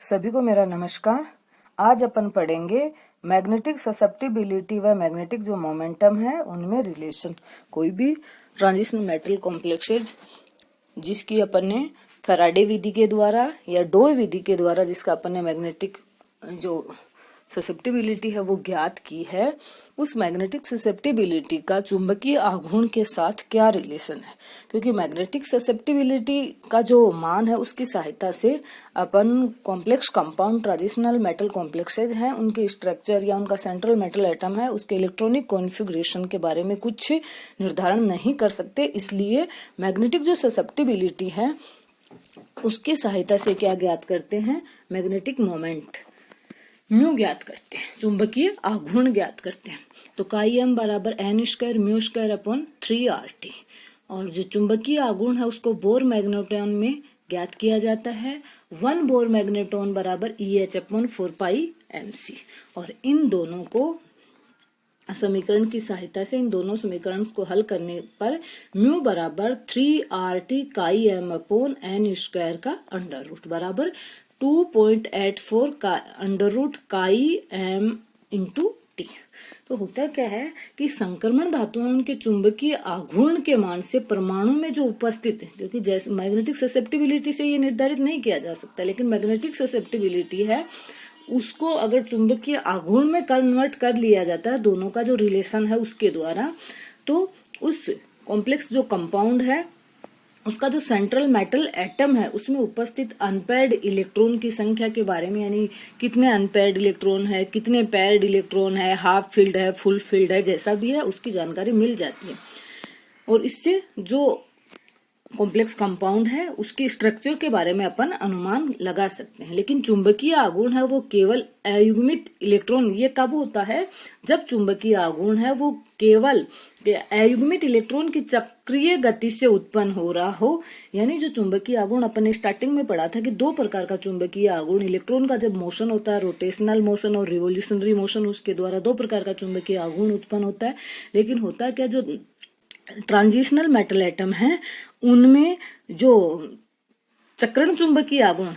सभी को मेरा नमस्कार। आज अपन पढ़ेंगे मैग्नेटिक ससेप्टिबिलिटी व मैग्नेटिक जो मोमेंटम है उनमें रिलेशन। कोई भी ट्रांजिशनल मेटल कॉम्प्लेक्सेज जिसकी अपन ने फैराडे विधि के द्वारा या डोय विधि के द्वारा जिसका अपन ने मैग्नेटिक जो ससेप्टिबिलिटी है वो ज्ञात की है, उस मैग्नेटिक ससेप्टिबिलिटी का चुंबकीय आघूर्ण के साथ क्या रिलेशन है। क्योंकि मैग्नेटिक ससेप्टिबिलिटी का जो मान है उसकी सहायता से अपन complex compound transitional metal complexes हैं उनके स्ट्रक्चर या उनका सेंट्रल मेटल एटम है उसके इलेक्ट्रॉनिक कॉन्फ़िगरेशन के बारे में कुछ निर्धारण नहीं कर सकते। इसलिए मैग्नेटिक जो ससेप्टिबिलिटी है उसकी सहायता से क्या ज्ञात करते हैं, मैग्नेटिक मोमेंट म्यू ज्ञात करते हैं, चुंबकीय आघूर्ण ज्ञात करते हैं। तो काई एम बराबर n square mu square upon 3RT। और जो चुंबकीय आघूर्ण है उसको बोर मैग्नेटॉन में ज्ञात किया जाता है। 1 बोर मैग्नेटॉन बराबर EH अपॉन 4πmc। और इन दोनों को समीकरण की सहायता से इन दोनों समीकरण को हल करने पर म्यू बराबर 3RT chi m upon n square का अंडर रूट बराबर 2.84 का under root chi m into T. तो होता क्या है कि संक्रमण धातु है उनके चुंबकीय आघूर्ण के मान से परमाणु में जो उपस्थित है, क्योंकि जैसे मैग्नेटिक ससेप्टिबिलिटी से ये निर्धारित नहीं किया जा सकता, लेकिन मैग्नेटिक ससेप्टिबिलिटी है उसको अगर चुंबकीय आघूर्ण में कन्वर्ट कर लिया जाता है दोनों का जो रिलेशन है उसके द्वारा, तो उस कॉम्प्लेक्स जो कंपाउंड है उसका जो सेंट्रल मेटल एटम है उसमें उपस्थित अनपेयर्ड इलेक्ट्रॉन की संख्या के बारे में, यानी कितने अनपेयर्ड इलेक्ट्रॉन है, कितने पेयर्ड इलेक्ट्रॉन है, हाफ फील्ड है, फुल फील्ड है, जैसा भी है उसकी जानकारी मिल जाती है। और इससे जो कॉम्प्लेक्स कंपाउंड है उसकी स्ट्रक्चर के बारे में अपन अनुमान लगा सकते हैं। लेकिन चुंबकीय आघूर्ण है वो केवल अयुग्मित इलेक्ट्रॉन, ये कब होता है, जब चुंबकीय आघूर्ण है वो केवल अयुग्मित इलेक्ट्रॉन की चक्रीय गति से उत्पन्न हो रहा हो। यानी जो चुंबकीय आघूर्ण अपन ने स्टार्टिंग में पढ़ा था कि दो प्रकार का चुंबकीय आघूर्ण, इलेक्ट्रॉन का जब मोशन होता है रोटेशनल मोशन और रिवोल्यूशनरी मोशन, उसके द्वारा दो प्रकार का चुंबकीय आघूर्ण उत्पन्न होता है। लेकिन होता क्या, जो ट्रांजिशनल मेटल एटम है उनमें जो चक्रण चुंबकीय आघूर्ण,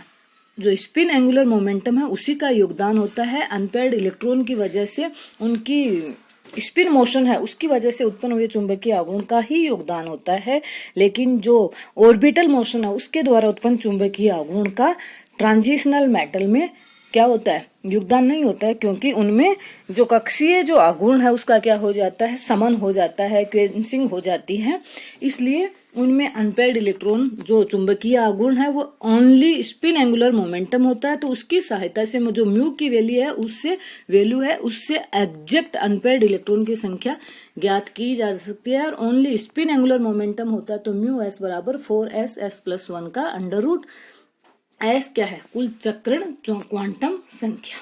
जो स्पिन एंगुलर मोमेंटम है उसी का योगदान होता है। अनपेयर्ड इलेक्ट्रॉन की वजह से उनकी स्पिन मोशन है उसकी वजह से उत्पन्न हुए चुंबकीय आघूर्ण का ही योगदान होता है। लेकिन जो ऑर्बिटल मोशन है उसके द्वारा उत्पन्न चुंबकीय आघूर्ण का ट्रांजिशनल मेटल में क्या होता है, योगदान नहीं होता है, क्योंकि उनमें जो कक्षीय जो आघूर्ण है उसका क्या हो जाता है, समन हो जाता है, क्वेंसिंग हो जाती है। इसलिए उनमें अनपेयर्ड इलेक्ट्रॉन जो चुंबकीय आघूर्ण है वो ओनली स्पिन एंगुलर मोमेंटम होता है। तो उसकी सहायता से जो म्यू की वैल्यू है उससे एग्जैक्ट अनपेयर्ड इलेक्ट्रॉन की संख्या ज्ञात की जा सकती है। और ओनली स्पिन एंगुलर मोमेंटम होता है तो म्यू एस बराबर 4s+1 का अंडर रूट। एस क्या है, कुल चक्रण क्वांटम संख्या।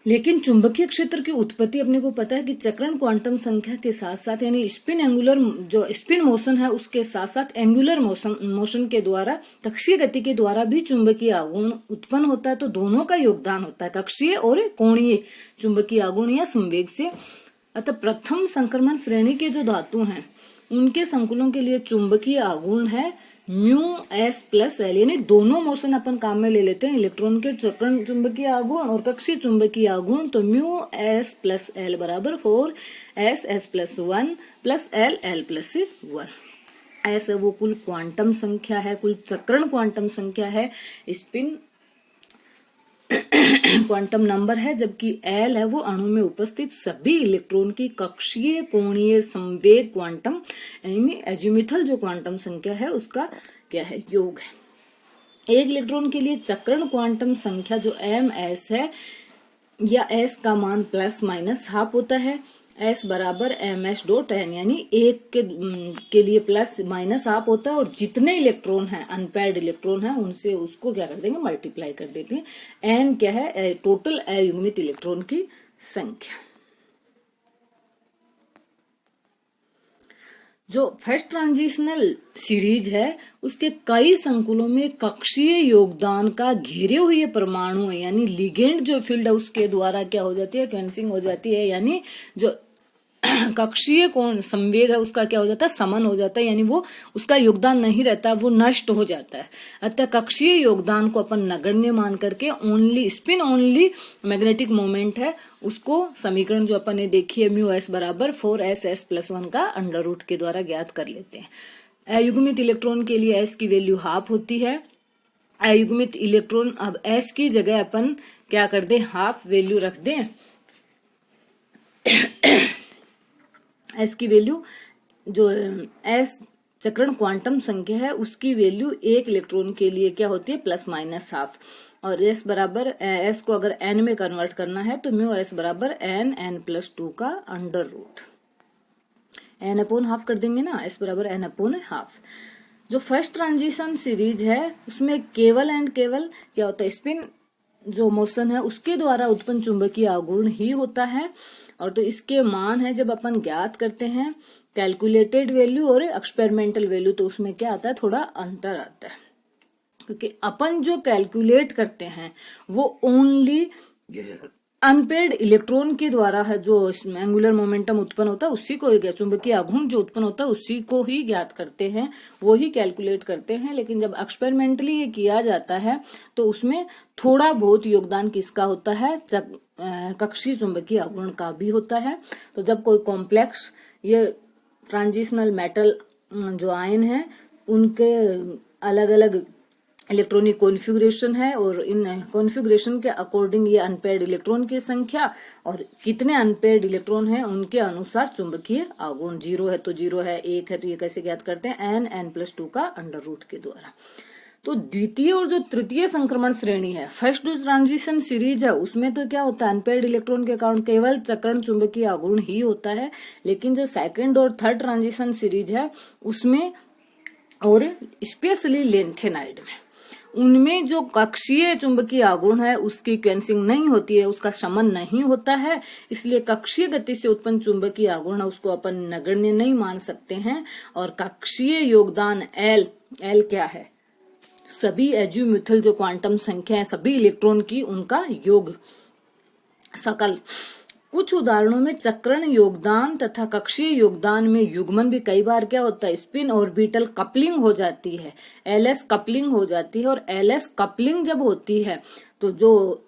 लेकिन चुंबकीय क्षेत्र की उत्पत्ति अपने को पता है कि चक्रण क्वांटम संख्या के साथ साथ, यानी स्पिन एंगुलर जो स्पिन मोशन है उसके साथ साथ एंगुलर मोशन के द्वारा, कक्षीय गति के द्वारा भी चुंबकीय आघूर्ण उत्पन्न होता है। तो दोनों का योगदान होता है, कक्षीय और कोणीय चुंबकीय आघूर्ण या संवेग से। अतः प्रथम संक्रमण श्रेणी के जो धातु हैं उनके संकुलों के लिए चुंबकीय आघूर्ण है म्यू एस प्लस एल। यानी दोनों मोशन अपन काम में ले लेते हैं, इलेक्ट्रॉन के चक्रण चुंबकीय आघूर्ण और कक्षीय चुंबकीय आघूर्ण। तो म्यू एस प्लस एल बराबर 4s+1 प्लस l+1। ऐसे वो कुल क्वांटम संख्या है, कुल चक्रण क्वांटम संख्या है, स्पिन क्वांटम नंबर है, जबकि एल है वो अणु में उपस्थित सभी इलेक्ट्रॉन की कक्षीय कोणीय संवेग क्वांटम यानी एजिमुथल जो क्वांटम संख्या है उसका क्या है, योग है। एक इलेक्ट्रॉन के लिए चक्रण क्वांटम संख्या जो ms है या s का मान प्लस माइनस हाफ होता है। s बराबर ms.n, यानी एक के लिए प्लस माइनस हाफ होता है और जितने इलेक्ट्रॉन हैं अनपेयर्ड इलेक्ट्रॉन हैं उनसे उसको क्या कर देंगे, मल्टीप्लाई कर देते हैं। n क्या है, टोटल अयुग्मित इलेक्ट्रॉन की संख्या। जो फर्स्ट ट्रांजिशनल सीरीज है उसके कई संकुलों में कक्षीय योगदान का घेरे हुए परमाणु है, यानी लिगेंड जो फील्ड है उसके द्वारा क्या हो जाती है, क्वेंसिंग हो जाती है। यानी जो कक्षीय कोण संवेग है उसका क्या हो जाता है, समन हो जाता है, यानी वो उसका योगदान नहीं रहता, वो नष्ट हो जाता है। अतः कक्षीय योगदान को अपन नगण्य मान करके only spin only magnetic moment है उसको समीकरण जो अपन ने देखी है म्यू एस बराबर 4s(s+1) का अंडर रूट के द्वारा ज्ञात कर लेते हैं। अयुग्मित इलेक्ट्रॉन के लिए एस की वैल्यू हाफ होती है। अयुग्मित इलेक्ट्रॉन, अब एस की जगह अपन क्या कर दें, हाफ वैल्यू रख दें। एस की वैल्यू जो एस चक्रण क्वांटम संख्या है उसकी वैल्यू एक इलेक्ट्रॉन के लिए क्या होती है, प्लस माइनस हाफ। और एस बराबर एस को अगर एन में कन्वर्ट करना है तो म्यू एस बराबर n(n+2) का अंडर रूट n/हाफ कर देंगे ना, एस बराबर n/हाफ। जो फर्स्ट ट्रांजिशन सीरीज है उसमें केवल एंड केवल क्या होता है, स्पिन जो मोशन है उसके द्वारा उत्पन्न चुंबकीय आघूर्ण ही होता है। और तो इसके मान है जब अपन ज्ञात करते हैं कैलकुलेटेड वैल्यू और एक्सपेरिमेंटल वैल्यू, तो उसमें क्या आता है, थोड़ा अंतर आता है, क्योंकि अपन जो कैलकुलेट करते हैं वो ओनली अनपेयर्ड इलेक्ट्रॉन के द्वारा है, जो एंगुलर मोमेंटम उत्पन्न होता है उसी को, चुंबकीय आघूर्ण जो उत्पन्न होता है उसी को ही ज्ञात करते हैं, वो ही कैलकुलेट करते हैं। लेकिन जब एक्सपेरिमेंटली ये किया जाता है तो उसमें थोड़ा बहुत योगदान किसका होता है, कक्षीय चुंबकीय आघूर्ण का भी होता है। तो जब कोई कॉम्प्लेक्स ये ट्रांजिशनल मेटल जो आयन है उनके अलग अलग इलेक्ट्रॉनिक कॉन्फ़िगरेशन है और इन कॉन्फ़िगरेशन के अकॉर्डिंग ये अनपेयर्ड इलेक्ट्रॉन की संख्या और कितने अनपेयर्ड इलेक्ट्रॉन हैं उनके अनुसार चुंबकीय आघूर्ण 0 है तो 0 है, 1 है तो ये कैसे ज्ञात करते हैं, n(n+2) का अंडर रूट के द्वारा। तो द्वितीय और जो तृतीय संक्रमण श्रेणी है, फर्स्ट जो ट्रांजिशन सीरीज है उसमें तो क्या होता है, अनपेयर्ड इलेक्ट्रॉन के कारण केवल चक्रण चुंबकीय आघूर्ण ही होता है। लेकिन जो सेकंड और थर्ड ट्रांजिशन सीरीज है उसमें और स्पेशली लेंथेनाइड में उनमें जो कक्षीय चुंबकीय आघूर्ण है उसकी कैंसिंग नहीं होती है, उसका शमन नहीं होता है, इसलिए कक्षीय गति से उत्पन्न चुंबकीय आघूर्ण उसको अपन नगण्य नहीं मान सकते हैं। और कक्षीय योगदान एल क्या है, सभी एज्यूमिथल जो क्वांटम संख्या है सभी इलेक्ट्रॉन की उनका योग सकल। कुछ उदाहरणों में चक्रण योगदान तथा कक्षीय योगदान में युग्मन भी कई बार क्या होता है, स्पिन ऑर्बिटल कपलिंग हो जाती है, एलएस कपलिंग हो जाती है। और एलएस कपलिंग जब होती है तो जो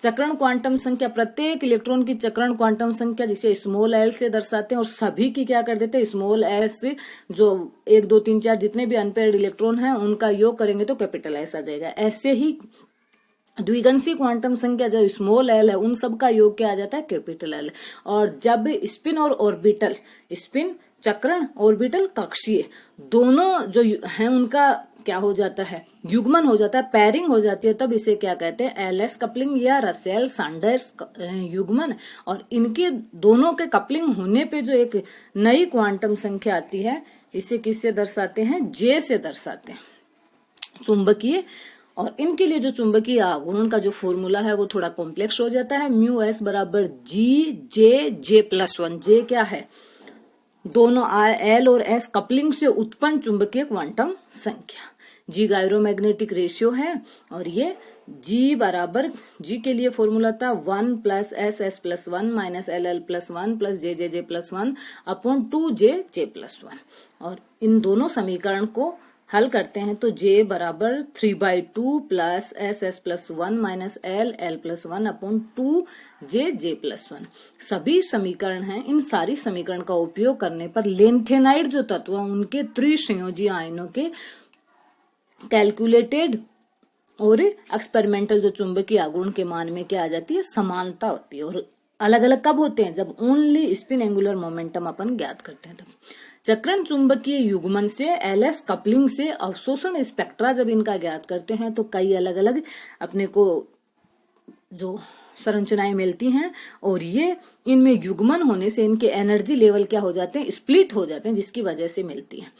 चक्रण क्वांटम संख्या, प्रत्येक इलेक्ट्रॉन की चक्रण क्वांटम संख्या जिसे स्मॉल एल से दर्शाते हैं और सभी की क्या कर देते हैं, स्मॉल एस से, जो 1 2 3 4 जितने भी अनपेयर्ड इलेक्ट्रॉन हैं उनका योग करेंगे तो कैपिटल एस आ जाएगा। ऐसे ही द्विगंशी क्वांटम संख्या जो स्मॉल एल है उन सब का योग क्या आ जाता है, कैपिटल एल। और जब स्पिन और ऑर्बिटल, स्पिन चक्रण, ऑर्बिटल कक्षीय, दोनों जो हैं उनका क्या हो जाता है, युग्मन हो जाता है, पैरिंग हो जाती है, तब इसे क्या कहते हैं, एलएस कपलिंग या रसेल सैंडर्स युग्मन। और इनके दोनों के कपलिंग होने पे जो एक नई क्वांटम संख्या आती है इसे किससे दर्शाते हैं, जे से दर्शाते हैं, चुंबकीय। और इनके लिए जो चुंबकीय आघूर्ण का जो फॉर्मूला है वो थोड़ा कॉम्प्लेक्स हो जाता है। म्यू एस बराबर G(J)+1। जे क्या है, दोनों एल और एस कपलिंग से उत्पन्न चुंबकीय क्वांटम संख्या। जी गायरोमैग्नेटिक रेशियो है और ये जी बराबर, जी के लिए फॉर्मूला था 1 + S(s+1) - LL+1 + JJJ+1 upon 2JJ+1। और इन दोनों समीकरण को हल करते हैं तो J बराबर 3/2 + SS+1 - LL+1 अपॉन 2JJ+1 सभी समीकरण हैं। इन सारी समीकरण का उपयोग करने पर लेंथेनाइड जो तत्व हैं उनके त्रिसंयोजी आयनों के कैलकुलेटेड और एक्सपेरिमेंटल जो चुंबकीय आघूर्ण के मान में क्या आ जाती है, समानता होती है। और अलग अलग कब होते हैं, जब ओनली स्पिन एंगुलर मोमेंटम अपन ज्ञात करते हैं तब। चक्रण चुंबकीय युग्मन से, एलएस कपलिंग से, अवशोषण स्पेक्ट्रा जब इनका ज्ञात करते हैं तो कई अलग अलग अपने को जो संरचनाएं मिलती हैं और ये इनमें युग्मन होने से इनके एनर्जी लेवल क्या हो जाते हैं, स्प्लिट हो जाते हैं, जिसकी वजह से मिलती है।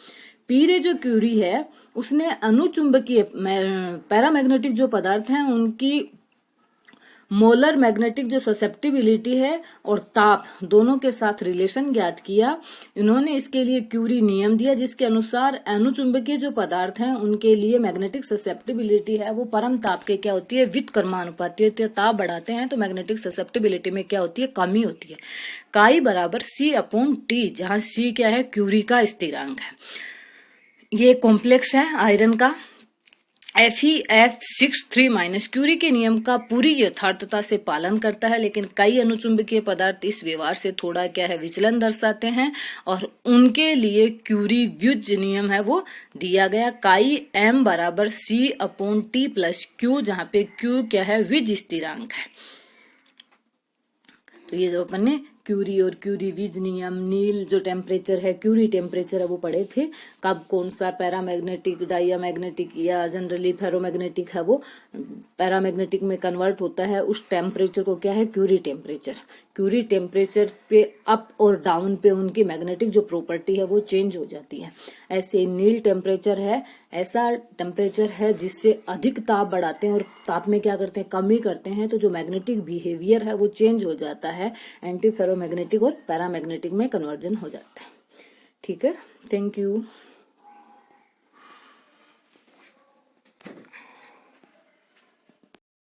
पीरे जो क्यूरी है उसने अनुचुंबकीय पैरामैग्नेटिक जो पदार्थ हैं उनकी मोलर मैग्नेटिक जो ससेप्टिबिलिटी है और ताप दोनों के साथ रिलेशन ज्ञात किया। इन्होंने इसके लिए क्यूरी नियम दिया जिसके अनुसार अणुचुंबकीय जो पदार्थ हैं उनके लिए मैग्नेटिक ससेप्टिबिलिटी है वो परम ताप के क्या होती है, व्युत्क्रमानुपाती होती है। ताप बढ़ाते हैं तो मैग्नेटिक ससेप्टिबिलिटी में क्या होती है, कमी होती है। काई बराबर C/T, जहां C क्या है, क्यूरी का स्थिरांक है। ये कॉम्प्लेक्स है आयरन का Fe(F)(6)3- क्यूरी के नियम का पूरी यथार्थता से पालन करता है, लेकिन कई अणुचुंबकीय पदार्थ इस व्यवहार से थोड़ा क्या है, विचलन दर्शाते हैं और उनके लिए क्यूरी व्युज नियम है वो दिया गया। काई M बराबर C/T प्लस Q, जहां पे Q क्या है, व्युज स्थिरांक है। तो ये जो अपन ने क्यूरी और क्यूरी विज नियम, नील जो टेम्परेचर है, क्यूरी टेम्परेचर है वो पढ़े थे। कब कौन सा पैरामैग्नेटिक, डायमैग्नेटिक या जनरली फेरोमैग्नेटिक है वो पैरामैग्नेटिक में कन्वर्ट होता है, उस टेम्परेचर को क्या है, क्यूरी टेम्परेचर। क्यूरी टेम्परेचर पे अप और डाउन पे उनकी मैग्नेटिक जो प्रॉपर्टी है वो चेंज हो जाती है। ऐसे नील टेम्परेचर है ऐसा टेम्परेचर है जिससे अधिक ताप बढ़ाते हैं और ताप में क्या करते हैं, कमी करते हैं, तो जो मैग्नेटिक बिहेवियर है वो चेंज हो जाता है, एंटी फेरोमैग्नेटिक और पैरामैग्नेटिक में कन्वर्जन हो जाता है। ठीक है, थैंक यू।